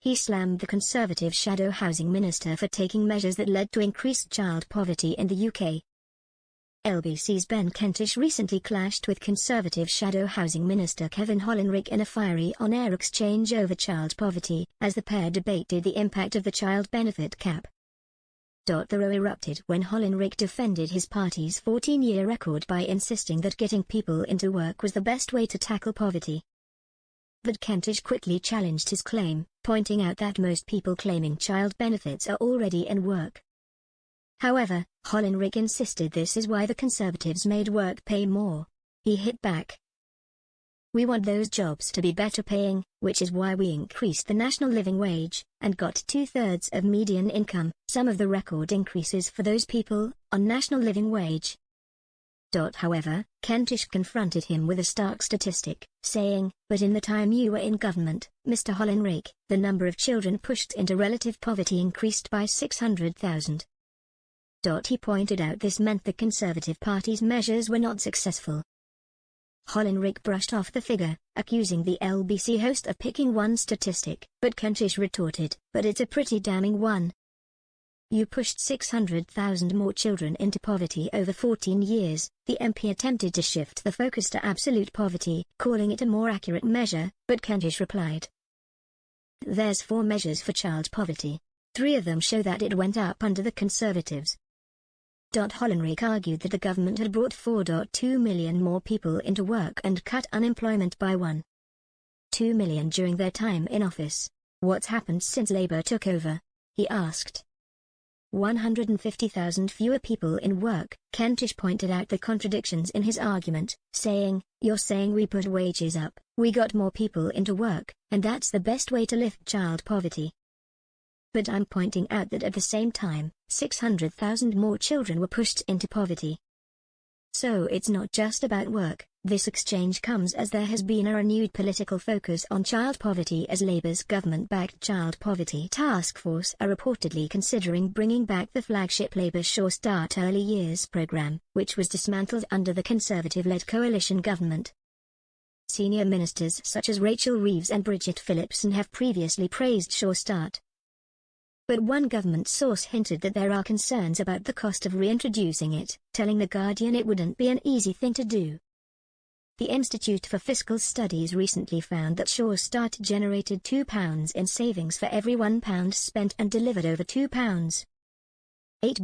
he slammed the Conservative shadow housing minister for taking measures that led to increased child poverty in the UK. LBC's Ben Kentish recently clashed with Conservative shadow housing minister Kevin Hollinrake in a fiery on-air exchange over child poverty, as the pair debated the impact of the child benefit cap. The row erupted when Hollinrake defended his party's 14-year record by insisting that getting people into work was the best way to tackle poverty. But Kentish quickly challenged his claim, pointing out that most people claiming child benefits are already in work. However, Hollinrake insisted this is why the Conservatives made work pay more. He hit back. "We want those jobs to be better paying, which is why we increased the national living wage, and got 2/3 of median income, some of the record increases for those people, on national living wage." However, Kentish confronted him with a stark statistic, saying, "But in the time you were in government, Mr. Hollinrake, the number of children pushed into relative poverty increased by 600,000. He pointed out this meant the Conservative Party's measures were not successful. Hollinrake brushed off the figure, accusing the LBC host of picking one statistic, but Kentish retorted, "But it's a pretty damning one. You pushed 600,000 more children into poverty over 14 years. The MP attempted to shift the focus to absolute poverty, calling it a more accurate measure, but Kentish replied, "There's 4 measures for child poverty. 3 of them show that it went up under the Conservatives." Hollinrake argued that the government had brought 4.2 million more people into work and cut unemployment by 1.2 million during their time in office. "What's happened since Labour took over?" he asked. 150,000 fewer people in work. Kentish pointed out the contradictions in his argument, saying, "You're saying we put wages up, we got more people into work, and that's the best way to lift child poverty. But I'm pointing out that at the same time, 600,000 more children were pushed into poverty. So it's not just about work." This exchange comes as there has been a renewed political focus on child poverty, as Labour's government-backed Child Poverty Task Force are reportedly considering bringing back the flagship Labour Sure Start Early Years programme, which was dismantled under the Conservative-led coalition government. Senior ministers such as Rachel Reeves and Bridget Phillipson have previously praised Sure Start. But one government source hinted that there are concerns about the cost of reintroducing it, telling The Guardian it wouldn't be an easy thing to do. The Institute for Fiscal Studies recently found that Sure Start generated £2 in savings for every £1 spent and delivered over £2.8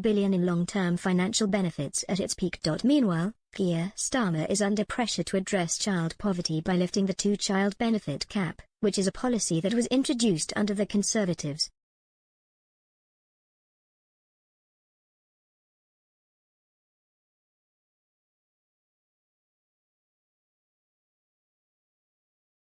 billion in long-term financial benefits at its peak. Meanwhile, Keir Starmer is under pressure to address child poverty by lifting the 2-child benefit cap, which is a policy that was introduced under the Conservatives.